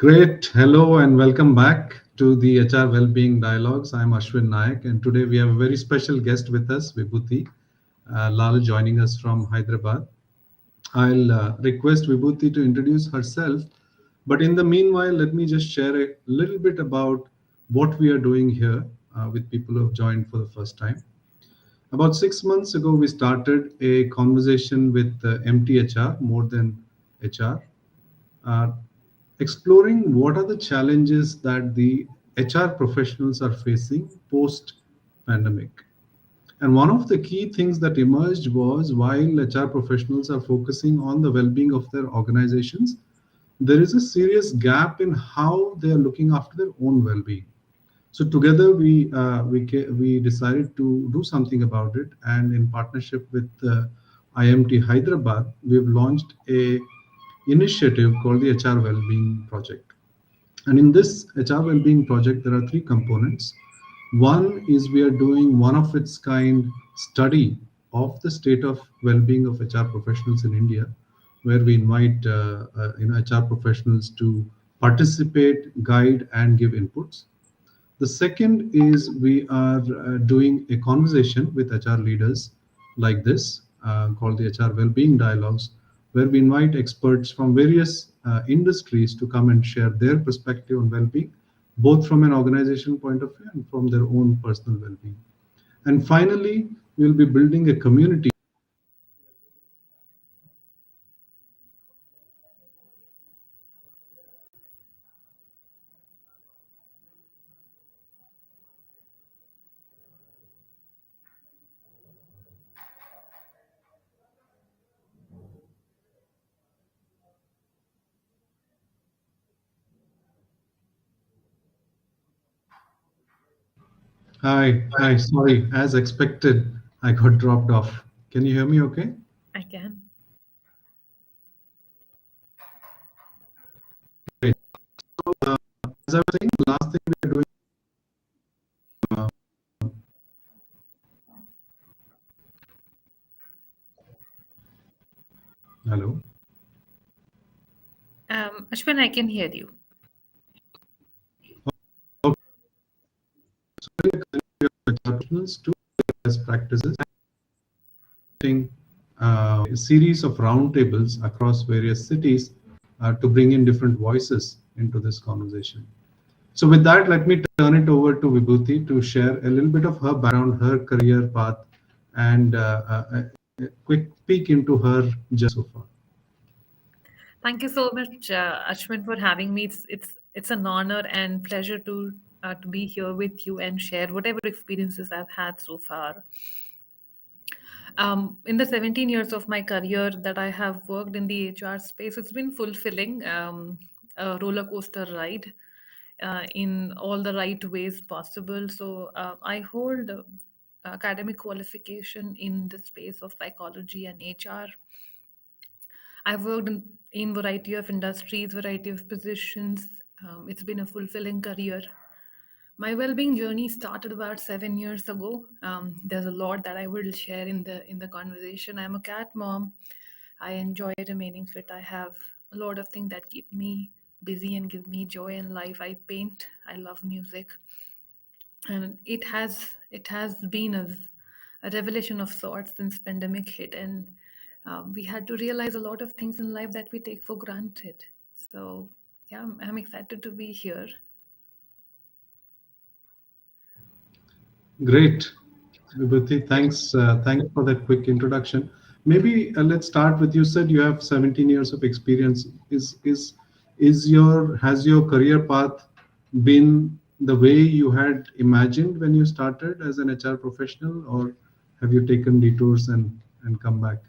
Great. Hello and welcome back to the HR Wellbeing Dialogues. I'm Ashwin Nayak, and today we have a very special guest with us, Vibhuti Lal, joining us from Hyderabad. I'll request Vibhuti to introduce herself, but in the meanwhile, let me just share a little bit about what we are doing here with people who have joined for the first time. About 6 months ago, we started a conversation with MTHR, more than HR, uh, exploring what are the challenges that the HR professionals are facing post pandemic. And one of the key things that emerged was while HR professionals are focusing on the well being of their organizations, there is a serious gap in how they are looking after their own well being. So together we decided to do something about it, and in partnership with IMT Hyderabad, we've launched a initiative called the HR Wellbeing Project. And in this HR Wellbeing Project, there are three components. One is we are doing one of its kind study of the state of well-being of HR professionals in India, where we invite HR professionals to participate, guide, and give inputs. The second is we are doing a conversation with HR leaders like this, called the HR Wellbeing Dialogues, where we invite experts from various industries to come and share their perspective on well-being, both from an organization point of view and from their own personal well-being. And finally, we'll be building a community. Hi, sorry, as expected, I got dropped off. Can you hear me okay? I can. Great. As I was saying, the last thing we are doing. Uh, Hello. Ashwin, I can hear you. Okay. So we are connecting professionals to best practices, a series of roundtables across various cities to bring in different voices into this conversation. So, with that, let me turn it over to Vibhuti to share a little bit of her background, her career path, and a quick peek into her journey so far. Thank you so much, Ashwin, for having me. It's an honor and pleasure to be here with you and share whatever experiences I've had so far. In the 17 years of my career that I have worked in the HR space, it's been fulfilling, a roller coaster ride in all the right ways possible. So I hold academic qualification in the space of psychology and HR. I've worked in variety of industries, variety of positions. It's been a fulfilling career. My well-being journey started about 7 years ago. There's a lot that I will share in the conversation. I'm a cat mom. I enjoy remaining fit. I have a lot of things that keep me busy and give me joy in life. I paint. I love music, and it has been a revelation of sorts since pandemic hit, and we had to realize a lot of things in life that we take for granted. So yeah, I'm excited to be here. Great, Vibhuti. Thanks for that quick introduction. Maybe let's start with you. Said you have 17 years of experience. Is has your career path been the way you had imagined when you started as an HR professional, or have you taken detours and come back?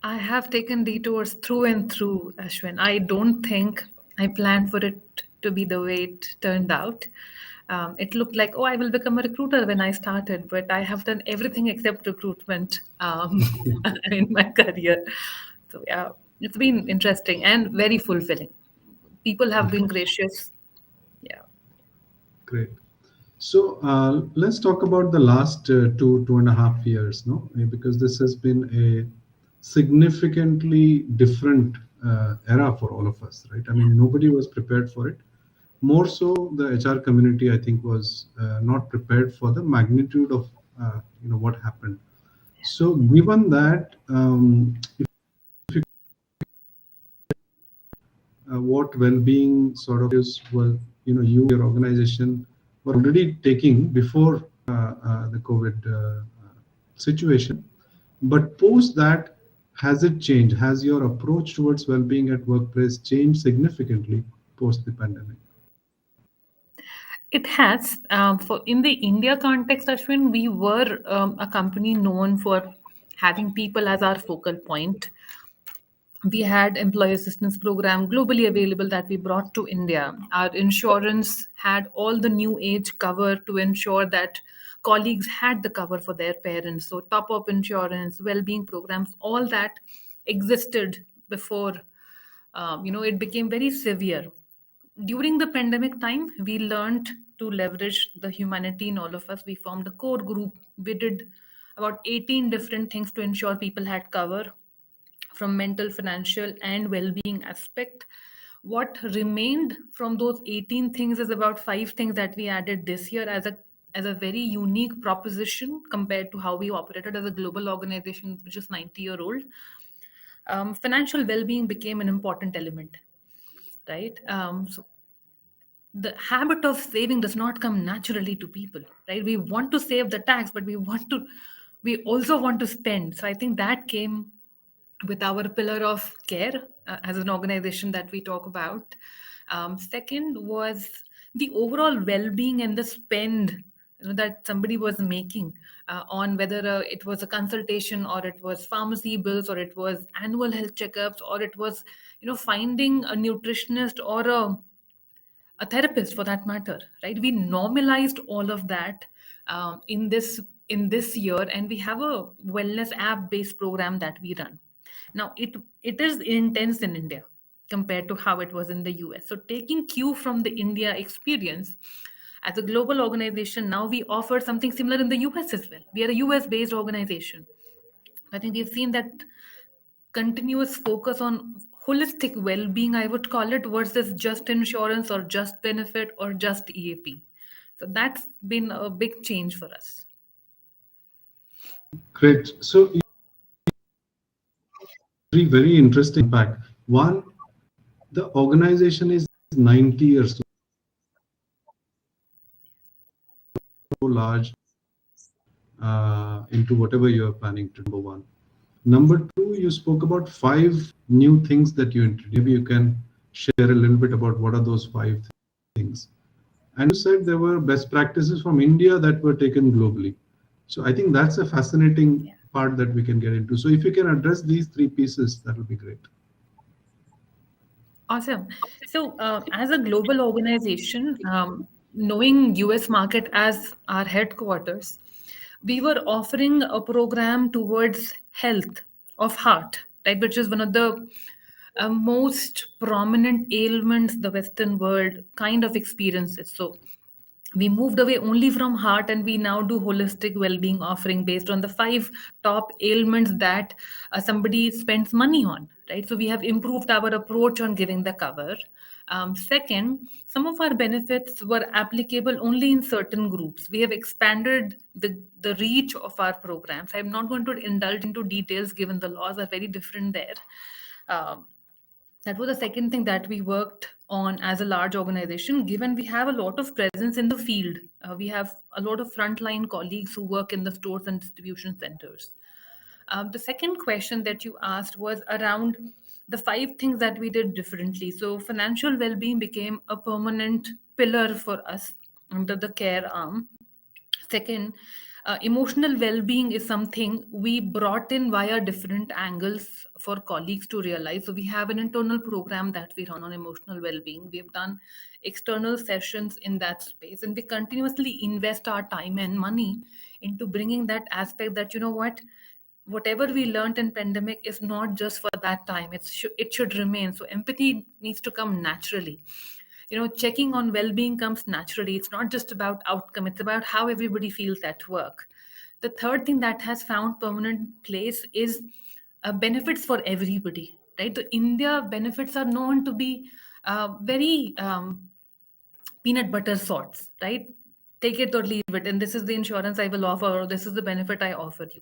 I have taken detours through and through, Ashwin. I don't think I planned for it to be the way it turned out. It looked like, oh, I will become a recruiter when I started, but I have done everything except recruitment in my career. So, yeah, it's been interesting and very fulfilling. People have been gracious. Yeah. Great. So let's talk about the last 2.5 years, no? Because this has been a significantly different era for all of us, right? I mean, nobody was prepared for it. More so, the HR community, I think, was not prepared for the magnitude of what happened. So, given that, what well-being sort of is were you your organization were already taking before the COVID situation, but post that, has it changed? Has your approach towards well-being at workplace changed significantly post the pandemic? It has. For in the India context, Ashwin, we were a company known for having people as our focal point. We had employee assistance program globally available that we brought to India. Our insurance had all the new age cover to ensure that colleagues had the cover for their parents, so top up insurance, well-being programs, all that existed before it became very severe. During the pandemic time, we learned to leverage the humanity in all of us. We formed a core group. We did about 18 different things to ensure people had cover from mental, financial, and well-being aspect. What remained from those 18 things is about five things that we added this year as a very unique proposition compared to how we operated as a global organization, which is 90-year old. Financial well-being became an important element, right? So the habit of saving does not come naturally to people, right? We want to save the tax, but we also want to spend. So I think that came with our pillar of care as an organization that we talk about. Second was the overall well-being and the spend, that somebody was making on whether it was a consultation, or it was pharmacy bills, or it was annual health checkups, or it was finding a nutritionist or a therapist for that matter, right? We normalized all of that in this year, and we have a wellness app based program that we run now. It is intense in India compared to how it was in the US. So taking cue from the India experience, as a global organization now we offer something similar in the US as well. We are a US based organization. I think we've seen that continuous focus on holistic well-being, I would call it, versus just insurance or just benefit or just EAP. So that's been a big change for us. Great. So, very interesting impact. One, the organization is 90 years so large into whatever you are planning to do. Number one. Number two, you spoke about five new things that you introduced. Maybe you can share a little bit about what are those five things. And you said there were best practices from India that were taken globally. So I think that's a fascinating part that we can get into. So if you can address these three pieces, that will be great. Awesome. So, as a global organization, knowing US market as our headquarters, we were offering a program towards health of heart, right, which is one of the most prominent ailments the Western world kind of experiences. So, we moved away only from heart, and we now do holistic well-being offering based on the five top ailments that somebody spends money on, right? So we have improved our approach on giving the cover. Second, some of our benefits were applicable only in certain groups. We have expanded the reach of our programs. I'm not going to indulge into details given the laws are very different there. Um, that was the second thing that we worked on as a large organization, given we have a lot of presence in the field. We have a lot of frontline colleagues who work in the stores and distribution centers. The second question that you asked was around the five things that we did differently. So, financial well being became a permanent pillar for us under the care arm. Second, emotional well being is something we brought in via different angles for colleagues to realize. So, we have an internal program that we run on emotional well being. We have done external sessions in that space, and we continuously invest our time and money into bringing that aspect that, whatever we learned in pandemic is not just for that time. It should remain. So, empathy needs to come naturally. Checking on well-being comes naturally. It's not just about outcome, it's about how everybody feels at work. The third thing that has found permanent place is benefits for everybody, right? The India benefits are known to be very peanut butter sorts, right? Take it or leave it, and this is the insurance I will offer, or this is the benefit I offer you.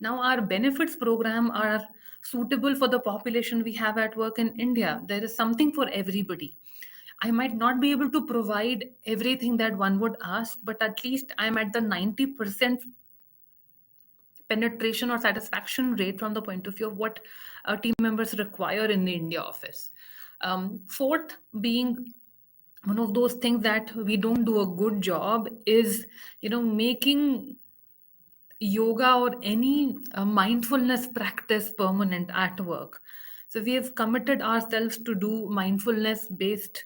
Now, our benefits program are suitable for the population we have at work in India. There is something for everybody. I might not be able to provide everything that one would ask, but at least I'm at the 90% penetration or satisfaction rate from the point of view of what team members require in the India office. Fourth, being one of those things that we don't do a good job is, making yoga or any mindfulness practice permanent at work. So we have committed ourselves to do mindfulness based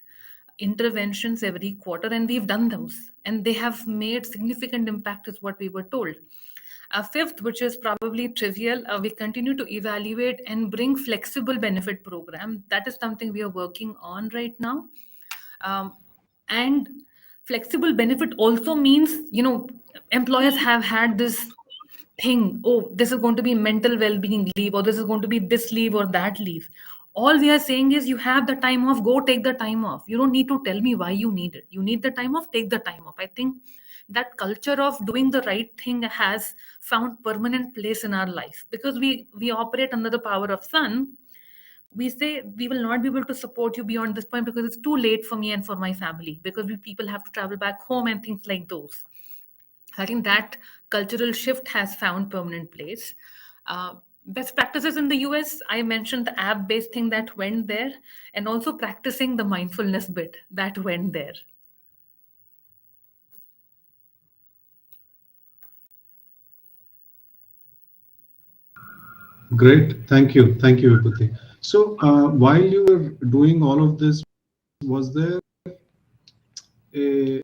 interventions every quarter, and we've done those, and they have made significant impact, is what we were told. Fifth, which is probably trivial, we continue to evaluate and bring flexible benefit program. That is something we are working on right now. And flexible benefit also means, employers have had this thing, oh, this is going to be mental well-being leave, or this is going to be this leave or that leave. All we are saying is, you have the time off, go take the time off. You don't need to tell me why you need it. You need the time off, take the time off. I think that culture of doing the right thing has found permanent place in our life, because we operate under the power of sun. We say we will not be able to support you beyond this point because it's too late for me and for my family, because we people have to travel back home and things like those. I think that cultural shift has found permanent place. Best practices in the US, I mentioned the app based thing that went there, and also practicing the mindfulness bit that went there. Great. Thank you. Thank you, Vibhuti. So, while you were doing all of this, was there a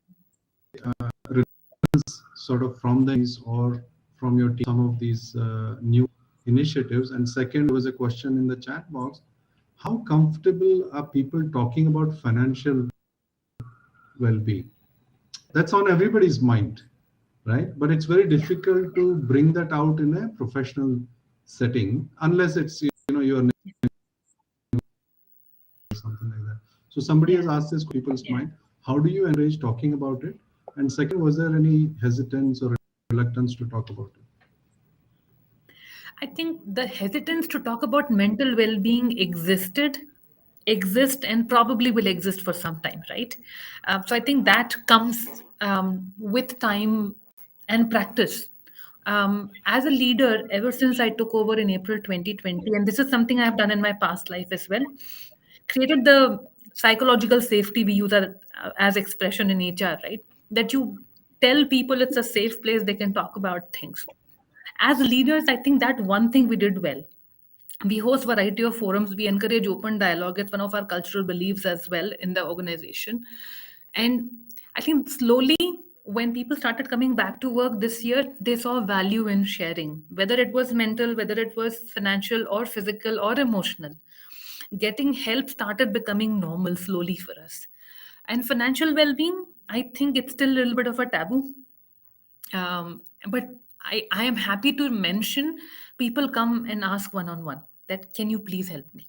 sort of from the or from your team some of these new initiatives? And second, was a question in the chat box: how comfortable are people talking about financial well-being? That's on everybody's mind, right? But it's very Yeah. difficult to bring that out in a professional setting unless it's your name or something like that. So somebody has Yeah. asked this people's mind. How do you encourage talking about it? And second, was there any hesitance or reluctance to talk about it? I think the hesitance to talk about mental well-being exist, and probably will exist for some time, right? So I think that comes with time and practice. As a leader, ever since I took over in April 2020, and this is something I've done in my past life as well, created the psychological safety we use as expression in HR, right? That you tell people it's a safe place, they can talk about things. As leaders, I think that one thing we did well. We host variety of forums. We encourage open dialogue. It's one of our cultural beliefs as well in the organization. And I think slowly, when people started coming back to work this year, they saw value in sharing, whether it was mental, whether it was financial or physical or emotional. Getting help started becoming normal slowly for us. And financial well-being, I think it's still a little bit of a taboo. But I am happy to mention, people come and ask one on one that, can you please help me?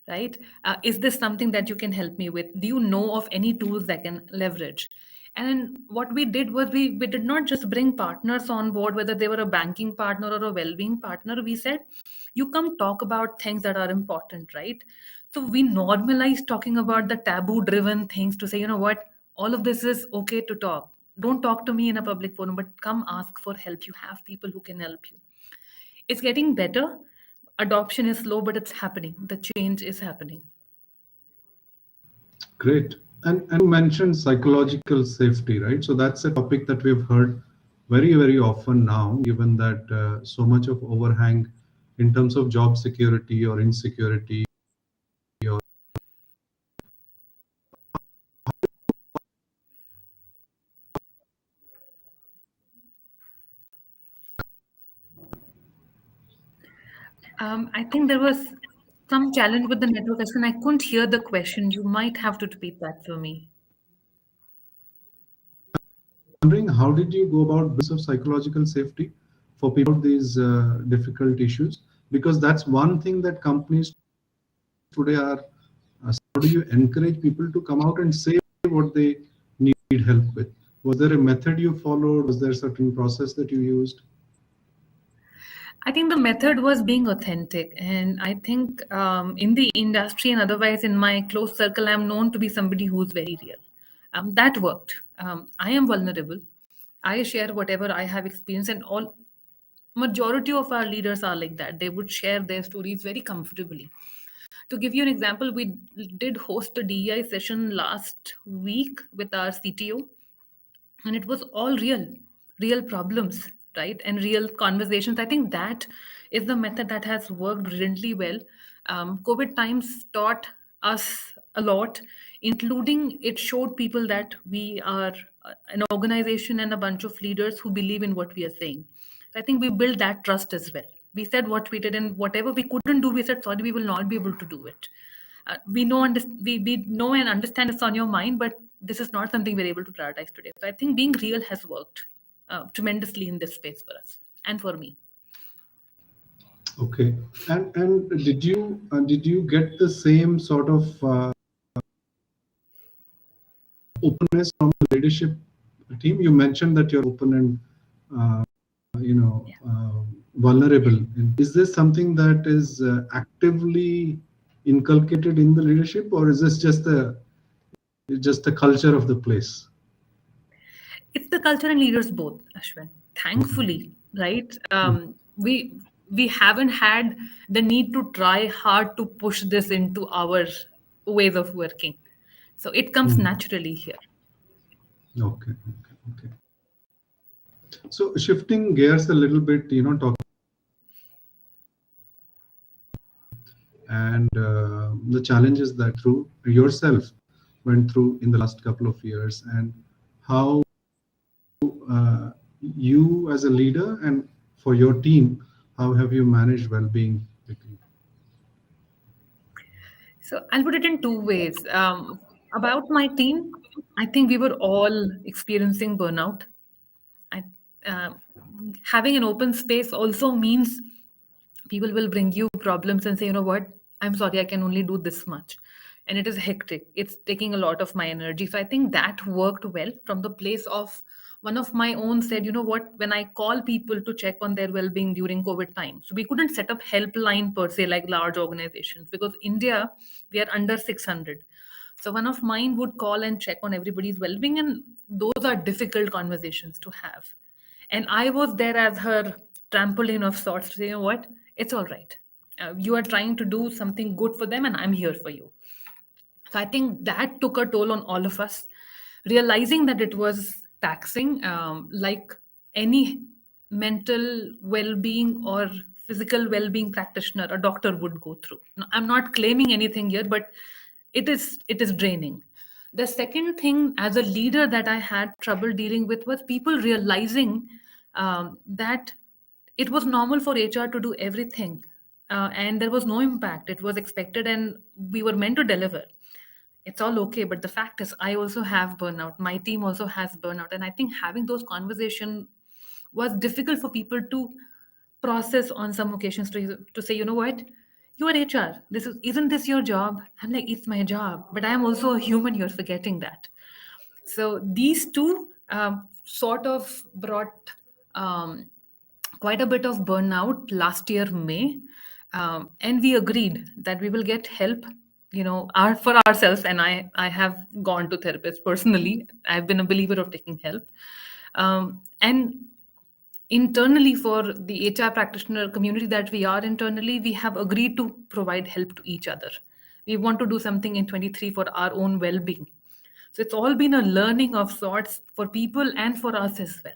Right? Is this something that you can help me with? Do you know of any tools I can leverage? And what we did was, we did not just bring partners on board, whether they were a banking partner or a well-being partner. We said, you come talk about things that are important, right? So we normalized talking about the taboo driven things to say, you know what, all of this is okay to talk. Don't talk to me in a public forum, but come ask for help. You have people who can help you. It's getting better. Adoption is slow, but it's happening. The change is happening. Great. And you mentioned psychological safety, right? So that's a topic that we've heard very, very often now, given that so much of overhang in terms of job security or insecurity. I think there was some challenge with the network, and I couldn't hear the question. You might have to repeat that for me. Wondering, how did you go about business of psychological safety for people with these difficult issues? Because that's one thing that companies today are how do you encourage people to come out and say what they need help with? Was there a method you followed? Was there a certain process that you used? I think the method was being authentic. And I think in the industry and otherwise in my close circle, I'm known to be somebody who's very real. That worked. I am vulnerable. I share whatever I have experienced, and all majority of our leaders are like that. They would share their stories very comfortably. To give you an example, we did host a DEI session last week with our CTO, and it was all real problems, right, and real conversations. I think that is the method that has worked brilliantly well. COVID times taught us a lot, including it showed people that we are an organization and a bunch of leaders who believe in what we are saying. So I think we built that trust as well. We said what we did, and whatever we couldn't do, we said sorry, we will not be able to do it. We know and understand it's on your mind, but this is not something we're able to prioritize today. So I think being real has worked tremendously in this space for us and for me. Okay. And did you get the same sort of openness from the leadership team? You mentioned that you're open and Yeah. vulnerable. And is this something that is actively inculcated in the leadership, or is this just the culture of the place? It's the culture and leaders both, Ashwin. Okay. Thankfully, right? We haven't had the need to try hard to push this into our ways of working. So it comes Hmm. naturally here. Okay. Okay. Okay. So shifting gears a little bit, talking and the challenges that through yourself went through in the last couple of years, and how you as a leader and for your team, how have you managed well-being quickly? So I'll put it in two ways. About my team, I think we were all experiencing burnout. I, uh, Having an open space also means people will bring you problems and say, you know what, I'm sorry, I can only do this much. And it is hectic. It's taking a lot of my energy. So I think that worked well from the place of one of my own said, you know what, when I call people to check on their well-being during COVID time, so we couldn't set up helpline per se like large organizations because India, we are under 600. So one of mine would call and check on everybody's well-being, and those are difficult conversations to have. And I was there as her trampoline of sorts to say, you know what, it's all right. You are trying to do something good for them, and I'm here for you. So I think that took a toll on all of us, realizing that it was taxing, like any mental well-being or physical well-being practitioner a doctor would go through. Now, I'm not claiming anything here, but it is draining. The second thing as a leader that I had trouble dealing with was people realizing that it was normal for HR to do everything, and there was no impact. It was expected, and we were meant to deliver. It's all okay, but the fact is I also have burnout, my team also has burnout, and I think having those conversations was difficult for people to process on some occasions, to say, you know what, you are HR, isn't this your job? I'm like, it's my job, but I am also a human, you're forgetting that. So these two sort of brought quite a bit of burnout last year, May. And we agreed that we will get help, for ourselves. And I have gone to therapists personally. I've been a believer of taking help. And internally, for the HR practitioner community that we are internally, we have agreed to provide help to each other. We want to do something in 23 for our own well-being. So it's all been a learning of sorts for people and for us as well.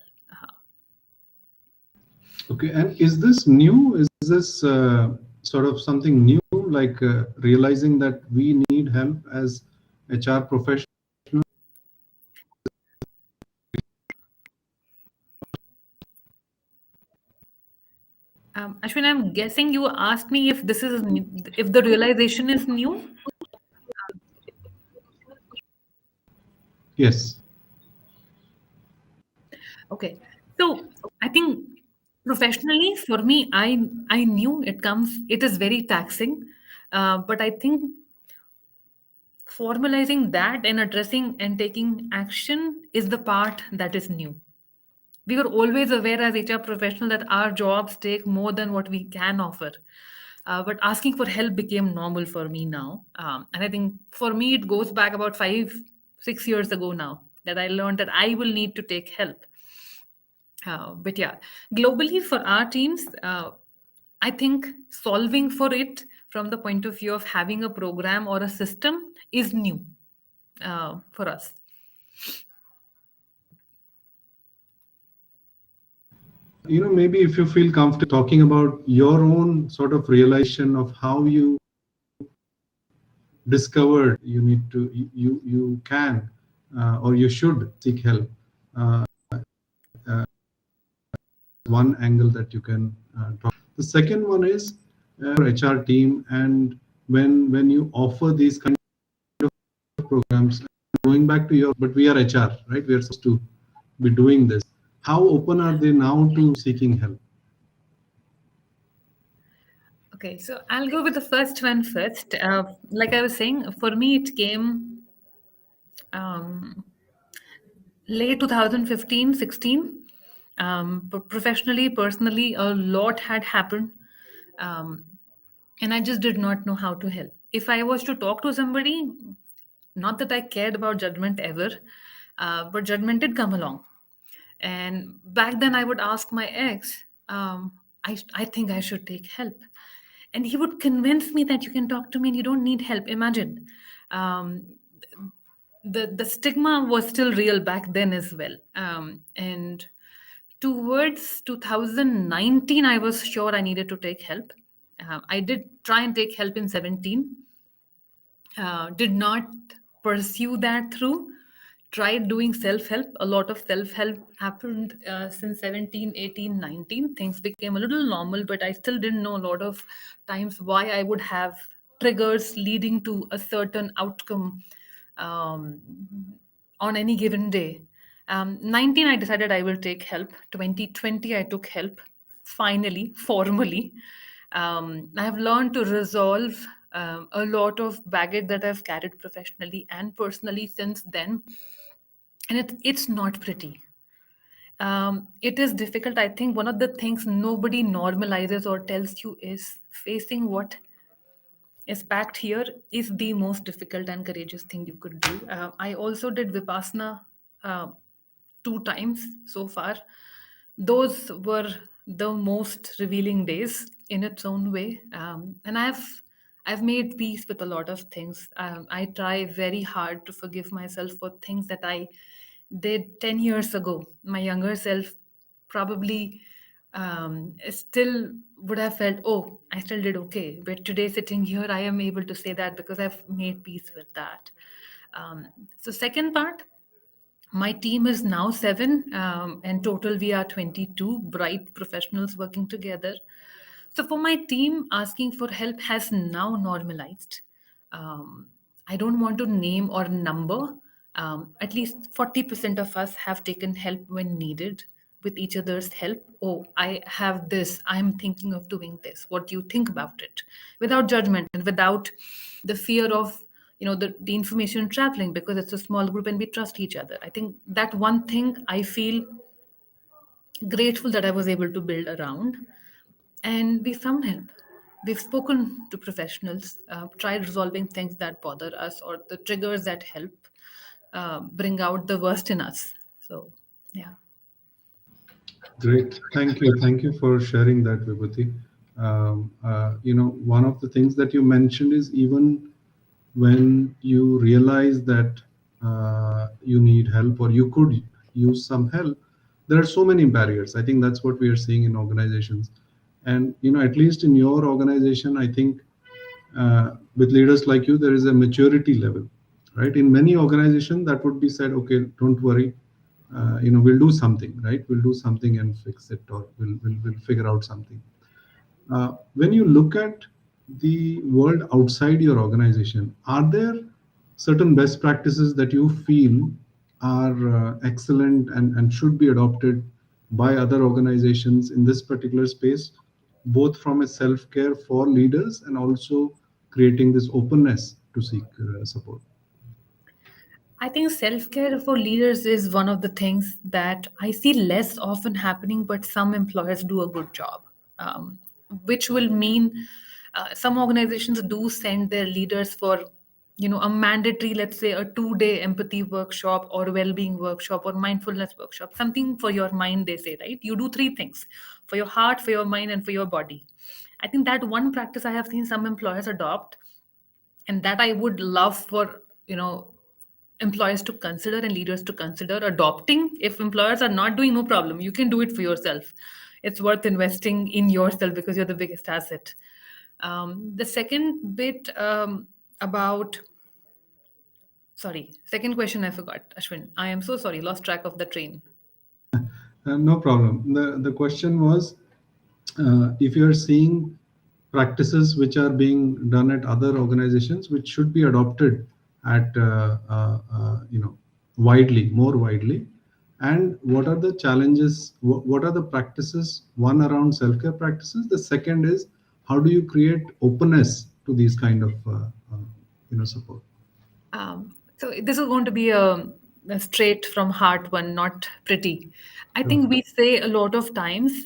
Okay, and is this new? Is this sort of something new, like realizing that we need help as HR professionals? Ashwin, I'm guessing you asked me if if the realization is new. Yes. Okay, so I think professionally for me, I knew it is very taxing. But I think formalizing that and addressing and taking action is the part that is new. We were always aware as HR professionals that our jobs take more than what we can offer. But asking for help became normal for me now. And I think for me, it goes back about 5, 6 years ago now that I learned that I will need to take help. But yeah, globally for our teams, I think solving for it from the point of view of having a program or a system is new for us. Maybe if you feel comfortable talking about your own sort of realization of how you discovered you need to you can or you should seek help, one angle that you can talk. The second one is your HR team, and when you offer these kind of programs, going back to your, but we are HR, right? We are supposed to be doing this. How open are they now to seeking help? Okay, so I'll go with the first one first. Like I was saying, for me, it came um, late 2015, 16. But professionally, personally, a lot had happened. Um, and I just did not know how to help. If I was to talk to somebody, not that I cared about judgment ever, but judgment did come along. And back then, I would ask my ex, I think I should take help. And he would convince me that you can talk to me and you don't need help. Imagine. Um, the stigma was still real back then as well. And towards 2019, I was sure I needed to take help. I did try and take help in 17, did not pursue that through. Tried doing self-help. A lot of self-help happened since 17, 18, 19. Things became a little normal, but I still didn't know a lot of times why I would have triggers leading to a certain outcome um, on any given day. 19, I decided I will take help. 2020, I took help finally, formally. I have learned to resolve a lot of baggage that I've carried professionally and personally since then. And it's not pretty. It is difficult. I think one of the things nobody normalizes or tells you is facing what is packed here is the most difficult and courageous thing you could do. I also did Vipassana uh, 2 times so far. Those were the most revealing days in its own way, and I've made peace with a lot of things. I try very hard to forgive myself for things that I did 10 years ago. My younger self probably still would have felt, oh, I still did okay. But today, sitting here, I am able to say that because I've made peace with that. Um, so, second part, my team is now 7, and total we are 22 bright professionals working together. So, for my team, asking for help has now normalized. Um, I don't want to name or number. At least 40% of us have taken help when needed with each other's help. Oh, I have this. I'm thinking of doing this. What do you think about it? Without judgment and without the fear of the information traveling, because it's a small group and we trust each other. I think that one thing I feel grateful that I was able to build around. And we found help. We've spoken to professionals, tried resolving things that bother us or the triggers that help bring out the worst in us. So, yeah. Great. Thank you. Thank you for sharing that, Vibhuti. One of the things that you mentioned is even when you realize that you need help or you could use some help, there are so many barriers. I think that's what we are seeing in organizations. And, at least in your organization, I think with leaders like you, there is a maturity level, right? In many organizations, that would be said, okay, don't worry, we'll do something, right? We'll do something and fix it, or we'll figure out something. When you look at the world outside your organization, are there certain best practices that you feel are excellent and should be adopted by other organizations in this particular space, both from a self care for leaders and also creating this openness to seek support? I think self care for leaders is one of the things that I see less often happening, but some employers do a good job, um, which will mean some organizations do send their leaders for a mandatory, let's say, a 2-day empathy workshop or well-being workshop or mindfulness workshop, something for your mind. They say, right, you do three things: for your heart, for your mind, and for your body. I think that one practice I have seen some employers adopt, and that I would love for employers to consider and leaders to consider adopting. If employers are not doing, no problem, you can do it for yourself. It's worth investing in yourself because you're the biggest asset. The second bit, about, sorry, second question I forgot, Ashwin. I am so sorry, lost track of the train. No problem. The question was, if you are seeing practices which are being done at other organizations which should be adopted at widely, more widely, and what are the challenges, what are the practices, one around self-care practices, the second is how do you create openness to these kind of support. So this is going to be a straight from heart one, not pretty. I Sure. think we say a lot of times,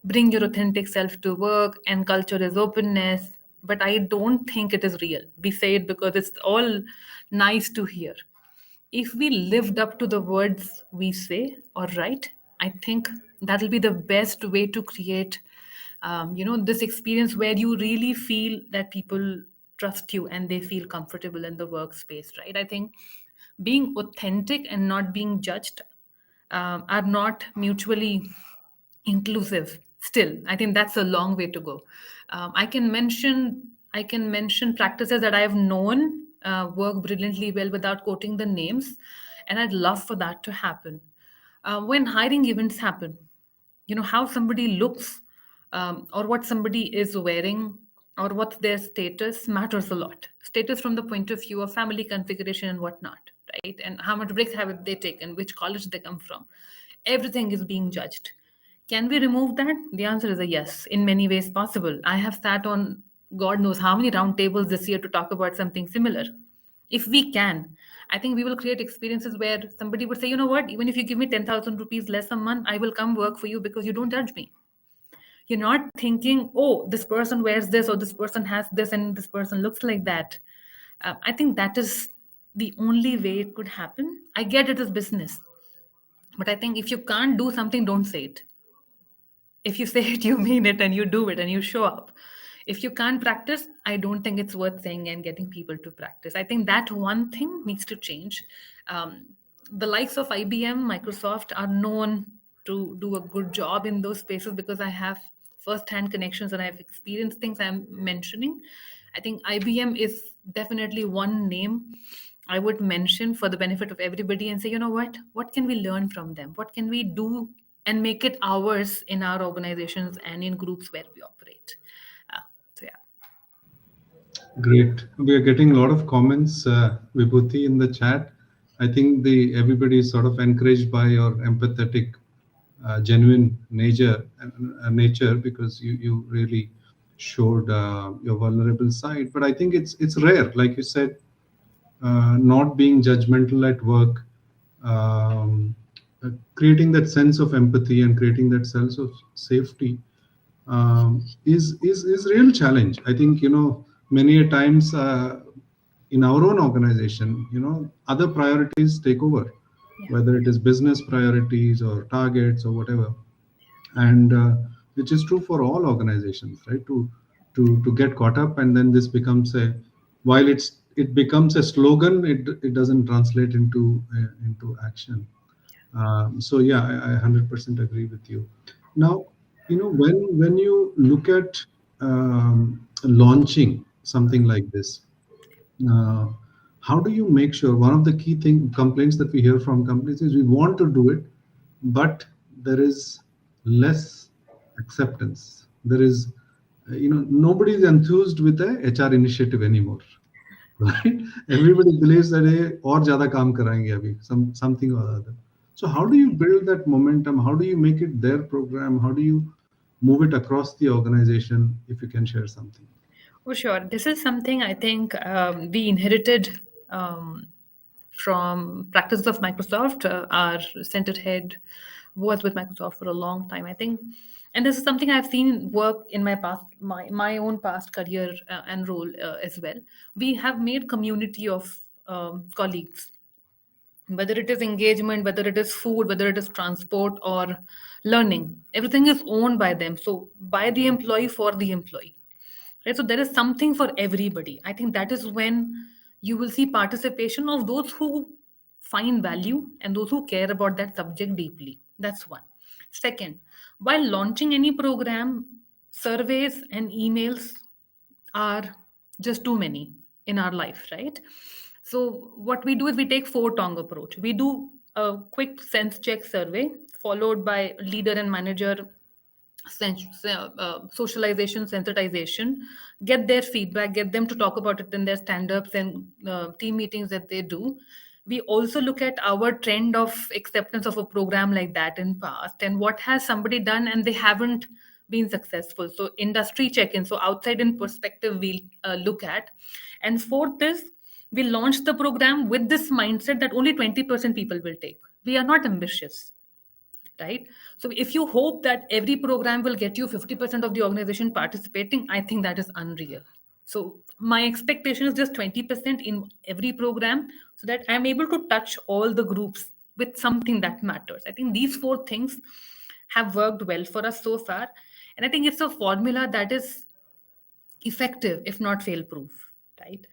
bring your authentic self to work, and culture is openness. But I don't think it is real. We say it because it's all nice to hear. If we lived up to the words we say or write, I think that'll be the best way to create, this experience where you really feel that people trust you and they feel comfortable in the workspace, right? I think being authentic and not being judged are not mutually inclusive still. I think that's a long way to go. I can mention practices that I have known work brilliantly well without quoting the names, and I'd love for that to happen. When hiring events happen, how somebody looks, or what somebody is wearing, or what their status matters a lot. Status from the point of view of family configuration and whatnot, right? And how much breaks have they taken, which college they come from. Everything is being judged. Can we remove that? The answer is a yes, in many ways possible. I have sat on God knows how many round tables this year to talk about something similar. If we can, I think we will create experiences where somebody would say, you know what, even if you give me 10,000 rupees less a month, I will come work for you because you don't judge me. You're not thinking, oh, this person wears this, or this person has this, and this person looks like that. I think that is the only way it could happen. I get it as business, but I think if you can't do something, don't say it. If you say it, you mean it, and you do it, and you show up. If you can't practice, I don't think it's worth saying and getting people to practice. I think that one thing needs to change. um, the likes of IBM, Microsoft are known to do a good job in those spaces because I have first-hand connections and I've experienced things I'm mentioning. I think IBM is definitely one name I would mention for the benefit of everybody and say, you know what can we learn from them? What can we do and make it ours in our organizations and in groups where we operate? Uh, so, yeah. Great. We are getting a lot of comments, Vibhuti, in the chat. I think the everybody is sort of encouraged by your empathetic, genuine nature, because you really showed your vulnerable side. But I think it's rare, like you said, not being judgmental at work, um, creating that sense of empathy and creating that sense of safety is real challenge. I think many a times in our own organization, other priorities take over, Yeah. whether it is business priorities or targets or whatever, and which is true for all organizations, right? To get caught up, and then this becomes a, while it becomes a slogan, it doesn't translate into action. So yeah, I 100% agree with you. Now, when you look at launching something like this, uh, how do you make sure? One of the key complaints that we hear from companies is we want to do it, but there is less acceptance. There is, nobody is enthused with the HR initiative anymore, right? Everybody believes that hey, और ज़्यादा काम कराएंगे अभी, something or other. So how do you build that momentum? How do you make it their program? How do you move it across the organization? If you can share something. Oh, sure. This is something I think we inherited um, from practices of Microsoft. Our center head was with Microsoft for a long time, I think. And this is something I've seen work in my past, my own past career and role as well. We have made community of colleagues, whether it is engagement, whether it is food, whether it is transport or learning. Everything is owned by them. So by the employee for the employee, right? So there is something for everybody. I think that is when you will see participation of those who find value and those who care about that subject deeply. That's one. Second, while launching any program, surveys and emails are just too many in our life, right? So what we do is we take four tong approach. We do a quick sense check survey followed by leader and manager socialization, sensitization, get their feedback, get them to talk about it in their stand-ups and team meetings that they do. We also look at our trend of acceptance of a program like that in past and what has somebody done and they haven't been successful. So industry check-in, so outside in perspective we look at. And fourth is we launched the program with this mindset that only 20% people will take. We are not ambitious, right? So if you hope that every program will get you 50% of the organization participating, I think that is unreal. So my expectation is just 20% in every program so that I'm able to touch all the groups with something that matters. I think these four things have worked well for us so far. And I think it's a formula that is effective if not fail proof, right?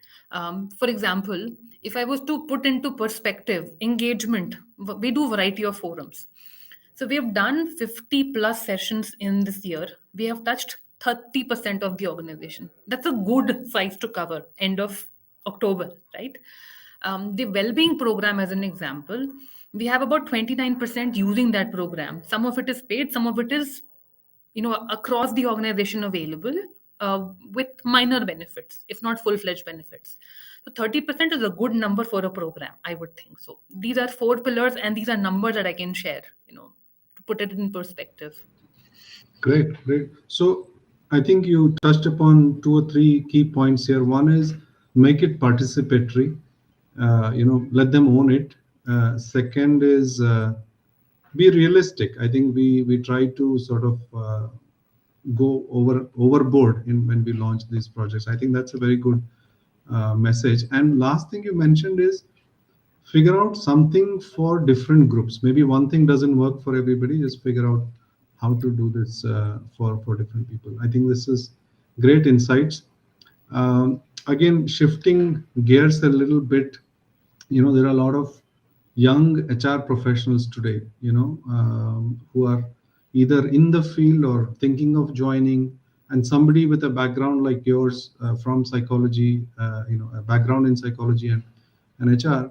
For example, if I was to put into perspective engagement, we do variety of forums. So we have done 50 plus sessions in this year. We have touched 30% of the organization. That's a good size to cover end of October, right? The well-being program, as an example, we have about 29% using that program. Some of it is paid, some of it is across the organization available with minor benefits, if not full-fledged benefits. So 30% is a good number for a program, I would think. So these are four pillars and these are numbers that I can share, to put it in perspective. Great, great. So I think you touched upon two or three key points here. One is make it participatory, let them own it. Second is be realistic. I think we try to sort of go overboard in when we launch these projects. I think that's a very good message. And last thing you mentioned is figure out something for different groups. Maybe one thing doesn't work for everybody. Just figure out how to do this for different people. I think this is great insights. Again, shifting gears a little bit, there are a lot of young HR professionals today, who are either in the field or thinking of joining, and somebody with a background like yours from psychology, a background in psychology and HR.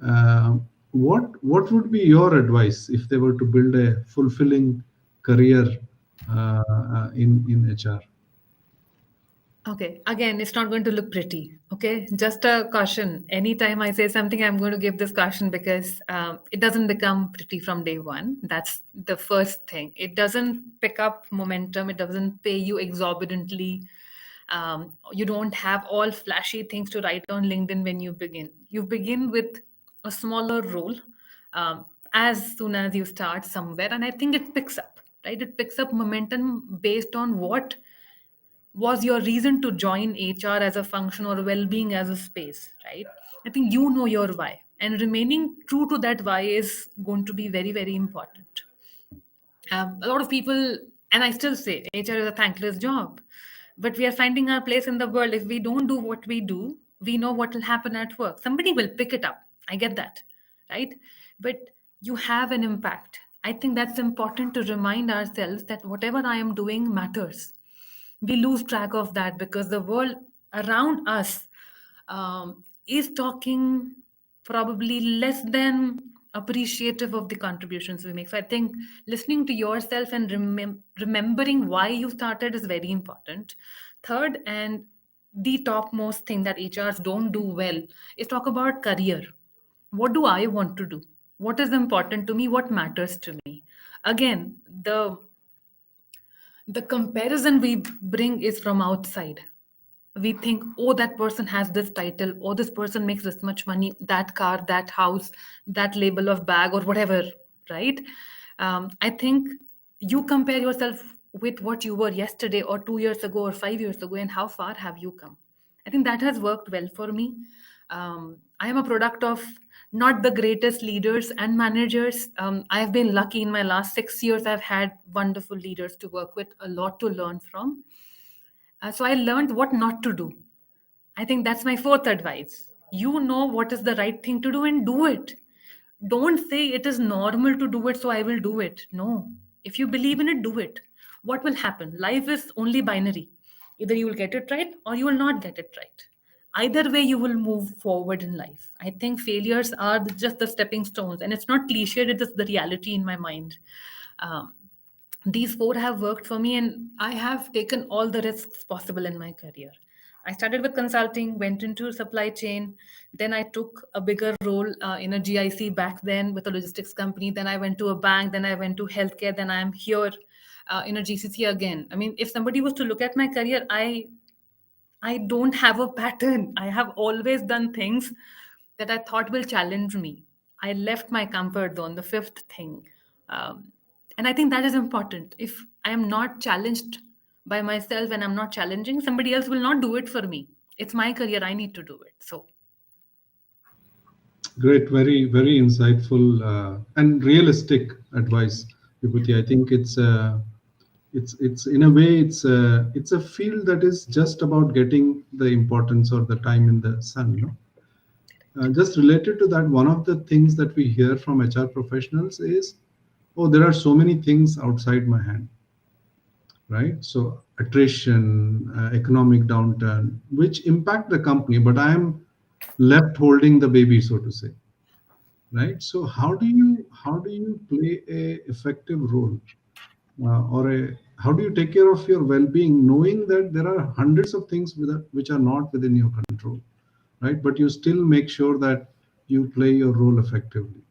Uh, what would be your advice if they were to build a fulfilling career in HR? Okay, again, it's not going to look pretty. Okay, just a caution. Anytime I say something, I'm going to give this caution because it doesn't become pretty from day one. That's the first thing. It doesn't pick up momentum, it doesn't pay you exorbitantly. You don't have all flashy things to write on LinkedIn when you begin. You begin with a smaller role as soon as you start somewhere, and I think it picks up, right? It picks up momentum based on what was your reason to join HR as a function or well-being as a space, right? I think you know your why, and remaining true to that why is going to be very, very important. A lot of people, and I still say HR is a thankless job, but we are finding our place in the world. If we don't do what we do, we know what will happen at work. Somebody will pick it up. I get that, right? But you have an impact. I think that's important to remind ourselves that whatever I am doing matters. We lose track of that because the world around us is talking probably less than appreciative of the contributions we make. So I think listening to yourself and remembering why you started is very important. Third, and the topmost thing that HRs don't do well is talk about career. What do I want to do? What is important to me? What matters to me? Again, the comparison we bring is from outside. We think, oh, that person has this title, or this person makes this much money, that car, that house, that label of bag, or whatever, right? I think you compare yourself with what you were yesterday, or 2 years ago, or 5 years ago, and how far have you come. I think that has worked well for me. I am a product of not the greatest leaders and managers. I've been lucky in my last 6 years. I've had wonderful leaders to work with, a lot to learn from. So I learned what not to do. I think that's my fourth advice. You know what is the right thing to do and do it. Don't say it is normal to do it, so I will do it. No. If you believe in it, do it. What will happen? Life is only binary. Either you will get it right or you will not get it right. Either way, you will move forward in life. I think failures are just the stepping stones, and it's not cliche, it is the reality in my mind. Um, these four have worked for me, and I have taken all the risks possible in my career. I started with consulting, went into supply chain, then I took a bigger role in a GIC back then with a logistics company, then I went to a bank, then I went to healthcare, then I am here in a GCC again. I mean, if somebody was to look at my career, I don't have a pattern. I have always done things that I thought will challenge me. I left my comfort zone, the fifth thing. Um, and I think that is important. If I am not challenged by myself and I'm not challenging, somebody else will not do it for me. It's my career, I need to do it. So Great, very, very insightful and realistic advice, Vibhuti. I think it's in a way it's a field that is just about getting the importance or the time in the sun. No, just related to that, one of the things that we hear from HR professionals is, "Oh, there are so many things outside my hand." Right? So attrition, economic downturn, which impact the company, but I am left holding the baby, so to say. Right? So how do you play a effective role, or a how do you take care of your well-being, knowing that there are hundreds of things which are not within your control, right? But you still make sure that you play your role effectively.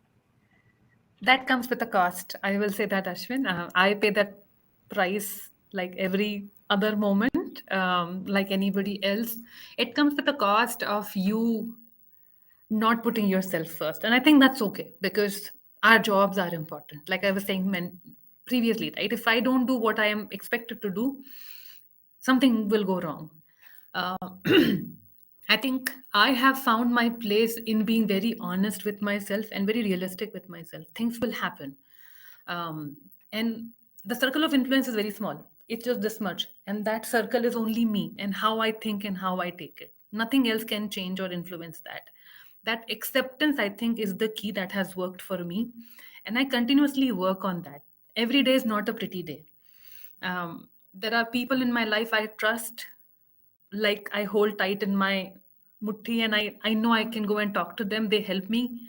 that comes with a cost. I will say that, Ashwin. I pay that price like every other moment, like anybody else. It comes with the cost of you not putting yourself first, and I think that's okay because our jobs are important, like I was saying previously, right? If I don't do what I am expected to do, something will go wrong. uh, I think I have found my place in being very honest with myself and very realistic with myself. Things will happen, um, and the circle of influence is very small. It's just this much, and that circle is only me and how I think and how I take it. Nothing else can change or influence that. That acceptance, I think, is the key that has worked for me, and I continuously work on that. Every day is not a pretty day. There are people in my life I trust, like I hold tight in my mutti, and I know I can go and talk to them. They help me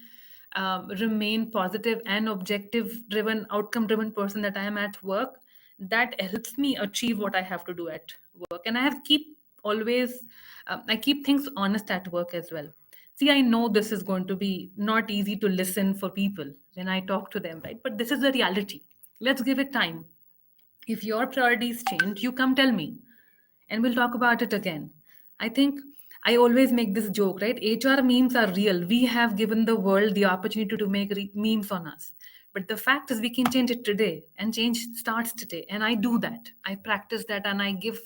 remain positive and objective driven, outcome driven person that I am at work. That helps me achieve what I have to do at work, and I have keep always I keep things honest at work as well. See, I know this is going to be not easy to listen for people when I talk to them, right? But this is the reality. Let's give it time. If your priorities change, you come tell me and we'll talk about it again. I think I always make this joke, right? HR memes are real. We have given the world the opportunity to make memes on us. But the fact is, we can change it today, and change starts today. And I do that. I practice that, and I give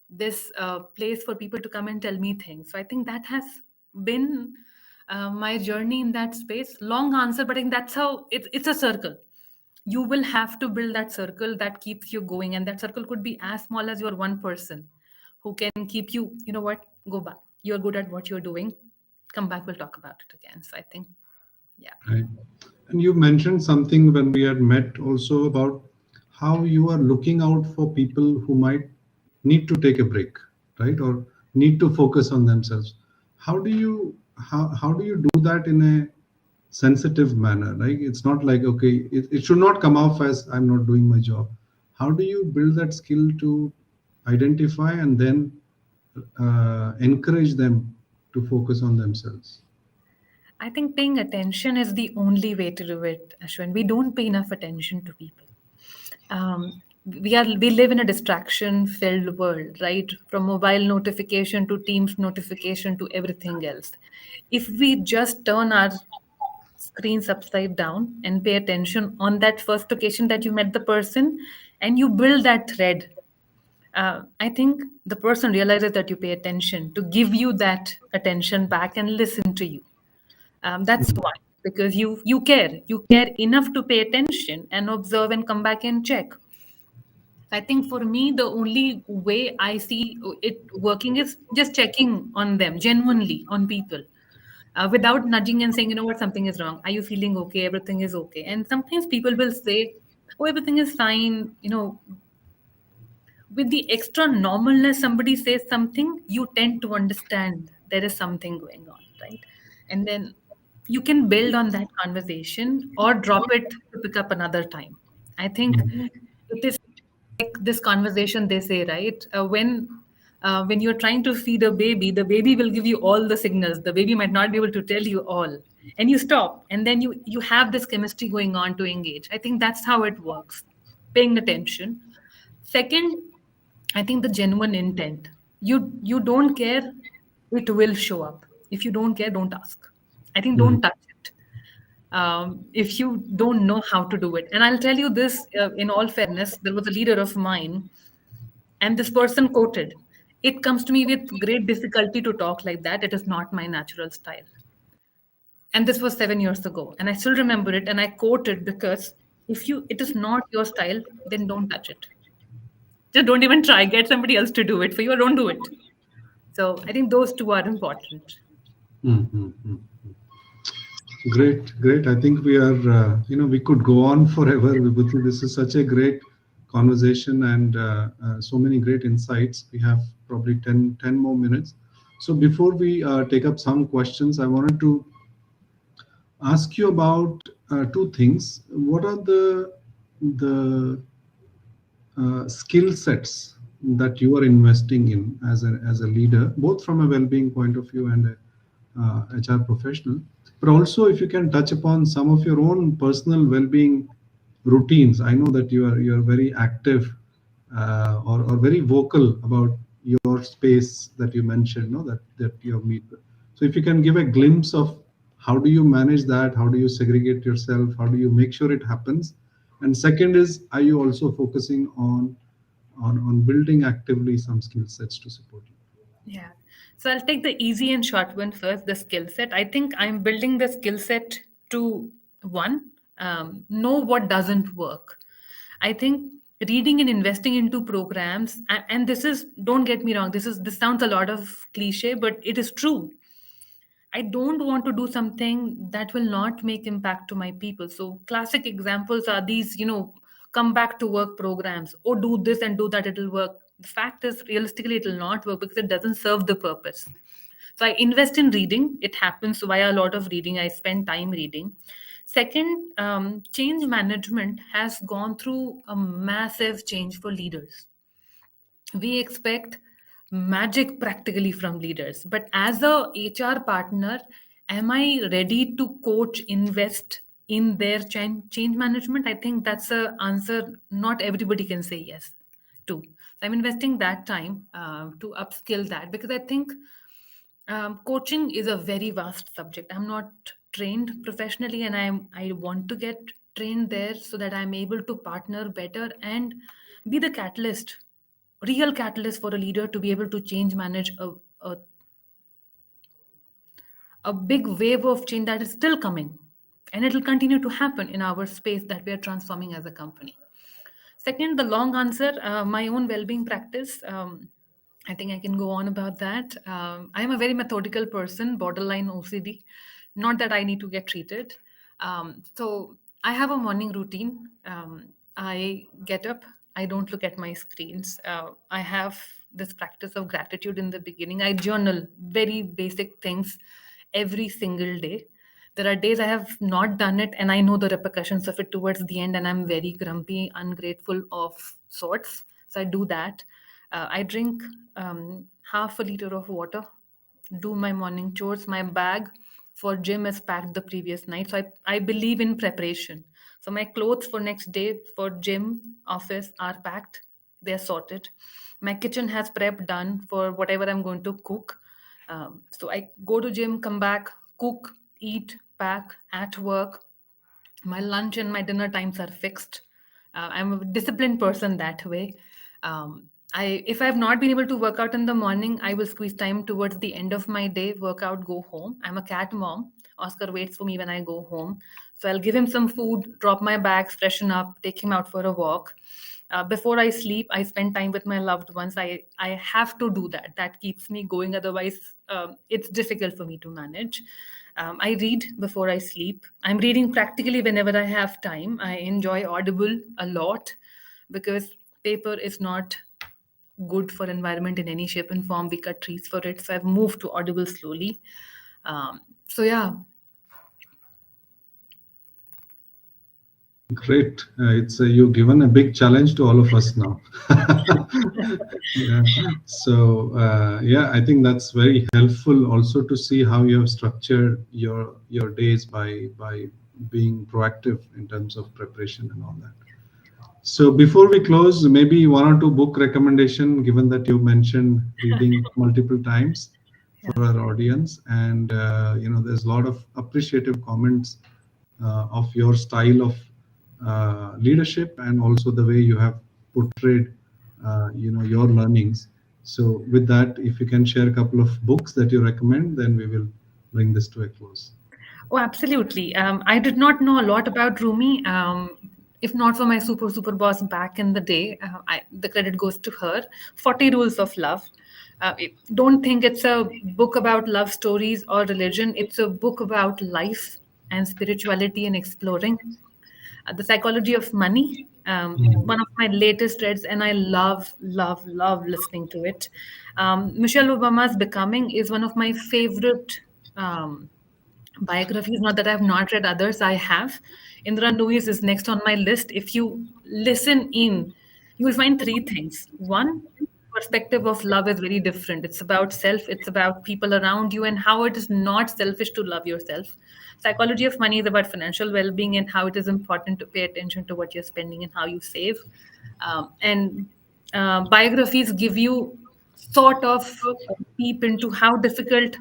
this place for people to come and tell me things. So I think that has been my journey in that space. Long answer, but I think that's how it's a circle. You will have to build that circle that keeps you going, and that circle could be as small as your one person who can keep you, you know what, go back, you're good at what you're doing, come back, we'll talk about it again. So I think, yeah. Right. And you mentioned something when we had met also about how you are looking out for people who might need to take a break, right? Or need to focus on themselves. How do you do that in a sensitive manner? Like it's not like, okay, it should not come off as I'm not doing my job. How do you build that skill to identify and then encourage them to focus on themselves? I think paying attention is the only way to do it, Ashwin. We don't pay enough attention to people. we live in a distraction filled world, right? From mobile notification to Teams notification to everything else. If we just turn our screens upside down and pay attention on that first occasion that you met the person, and you build that thread, I think the person realizes that you pay attention to give you that attention back and listen to you. That's why, because you care enough to pay attention and observe and come back and check. I think for me, the only way I see it working is just checking on them genuinely, on people, without nudging and saying, you know what, something is wrong. Are you feeling okay? Everything is okay. And sometimes people will say, oh, everything is fine. With the extra normalness, somebody says something, you tend to understand there is something going on, right? And then you can build on that conversation or drop it to pick up another time. I think it is like this conversation they say, right? When you're trying to feed a baby, the baby will give you all the signals. The baby might not be able to tell you all, and you stop, and then you have this chemistry going on to engage. I think that's how it works. Paying attention. Second, I think the genuine intent. You don't care, it will show up. If you don't care, don't ask. I think Mm. don't touch it. If you don't know how to do it. And I'll tell you this in all fairness, there was a leader of mine, and this person quoted, "It comes to me with great difficulty to talk like that. It is not my natural style." And this was 7 years ago. And I still remember it, and I quote it because if it is not your style, then don't touch it. Just don't even try. Get somebody else to do it for you, or don't do it. So I think those two are important. Mm, mm, mm. Great, great. I think we are, we could go on forever, Vibhuti. This is such a great conversation and so many great insights. We have probably 10 more minutes. So before we take up some questions, I wanted to ask you about two things. What are the skill sets that you are investing in as a leader, both from a well-being point of view and a HR professional, but also if you can touch upon some of your own personal well-being routines. I know that you are very active or very vocal about your space that you mentioned, no, that you meet with. So if you can give a glimpse of how do you manage that, how do you segregate yourself, how do you make sure it happens, and second is, are you also focusing on building actively some skill sets to support you? Yeah. So I'll take the easy and short one first, the skill set. I think I'm building the skill set to one, know what doesn't work. I think reading and investing into programs, and this is, don't get me wrong, this sounds a lot of cliche, but it is true. I don't want to do something that will not make impact to my people. So classic examples are these, come back to work programs, or do this and do that, it'll work. The fact is, realistically, it'll not work because it doesn't serve the purpose. So I invest in reading. It happens via a lot of reading. I spend time reading. Second, change management has gone through a massive change for leaders. We expect magic practically from leaders, but as a HR partner, am I ready to coach, invest in their change management? I think that's a answer not everybody can say yes to. So I'm investing that time to upskill that, because I think coaching is a very vast subject. I'm not trained professionally, and I want to get trained there so that I'm able to partner better and be the catalyst, real catalyst for a leader to be able to change manage a, a big wave of change that is still coming, and it will continue to happen in our space that we are transforming as a company. Second, the long answer, my own well-being practice. I think I can go on about that. I am a very methodical person, borderline OCD. Not that I need to get treated. So I have a morning routine. I get up. I don't look at my screens. I have this practice of gratitude in the beginning. I journal very basic things every single day. There are days I have not done it, and I know the repercussions of it towards the end, and I'm very grumpy, ungrateful of sorts. So I do that. I drink half a liter of water, do my morning chores. My bag for gym is packed the previous night. So I believe in preparation. So my clothes for next day for gym, office are packed. They're sorted. My kitchen has prep done for whatever I'm going to cook. So I go to gym, come back, cook, eat, pack, at work. My lunch and my dinner times are fixed. I'm a disciplined person that way. If I have not been able to work out in the morning, I will squeeze time towards the end of my day, work out, go home. I'm a cat mom. Oscar waits for me when I go home. So I'll give him some food, drop my bags, freshen up, take him out for a walk. Before I sleep, I spend time with my loved ones. I have to do that. That keeps me going. Otherwise, it's difficult for me to manage. I read before I sleep. I'm reading practically whenever I have time. I enjoy Audible a lot because paper is not good for environment in any shape and form. We cut trees for it. So I've moved to Audible slowly. So yeah. Great. It's you've given a big challenge to all of us now. Yeah. So yeah, I think that's very helpful also to see how you have structured your days by being proactive in terms of preparation and all that. So before we close, maybe one or two book recommendation, given that you mentioned reading multiple times Yeah. for our audience, and there's a lot of appreciative comments of your style of leadership and also the way you have portrayed, your learnings. So with that, if you can share a couple of books that you recommend, then we will bring this to a close. Oh, absolutely. I did not know a lot about Rumi. If not for my super boss back in the day, the credit goes to her. 40 Rules of Love. Don't think it's a book about love stories or religion. It's a book about life and spirituality and exploring. The Psychology of Money. One of my latest reads, and I love listening to it. Michelle Obama's Becoming is one of my favorite. Biographies. Not that I have not read others, I have. Indra Nuis is next on my list. If you listen in, you will find three things. One, perspective of love is very different. It's about self, it's about people around you, and how it is not selfish to love yourself. Psychology of Money is about financial well-being and how it is important to pay attention to what you're spending and how you save. And biographies give you sort of a peep into how difficult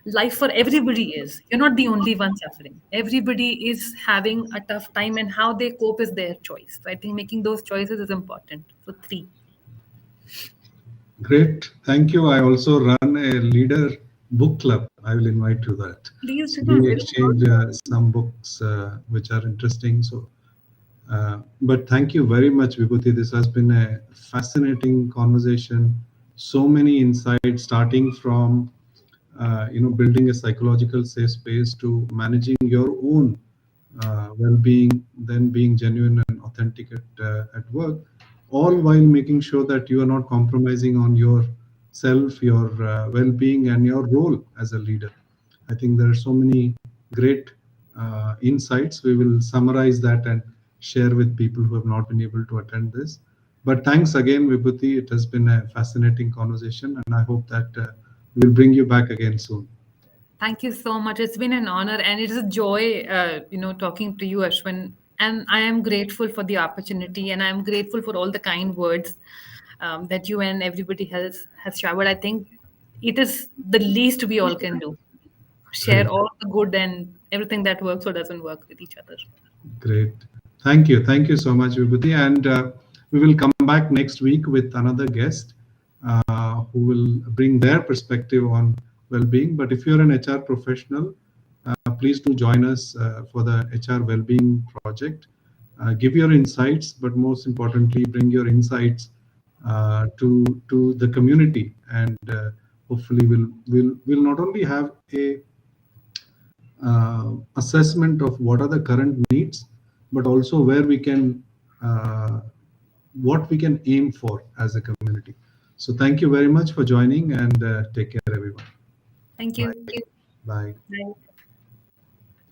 life for everybody is. You're not the only one suffering. Everybody is having a tough time, and how they cope is their choice. So I think making those choices is important. So three. Great. Thank you. I also run a leader book club. I will invite you that. Please So do. we Very exchange some books which are interesting. So, but thank you very much, Vibhuti. This has been a fascinating conversation. So many insights, starting from building a psychological safe space to managing your own well-being, then being genuine and authentic at work, all while making sure that you are not compromising on your self, your well-being, and your role as a leader. I think there are so many great insights. We will summarize that and share with people who have not been able to attend this. But thanks again, Vibhuti. It has been a fascinating conversation, and I hope that we'll bring you back again soon. Thank you so much. It's been an honor and it is a joy, talking to you, Ashwin. And I am grateful for the opportunity and I'm grateful for all the kind words that you and everybody else has showered. I think it is the least we all can do. Share Great. all the good and everything that works or doesn't work with each other. Great. Thank you. Thank you so much, Vibhuti. And we will come back next week with another guest who will bring their perspective on well-being. But if you're an HR professional, please do join us for the HR well-being project. Give your insights, but most importantly, bring your insights to the community, and hopefully, we'll not only have a assessment of what are the current needs, but also where we can what we can aim for as a community. So thank you very much for joining, and take care, everyone. Thank Bye. you. Bye. Bye.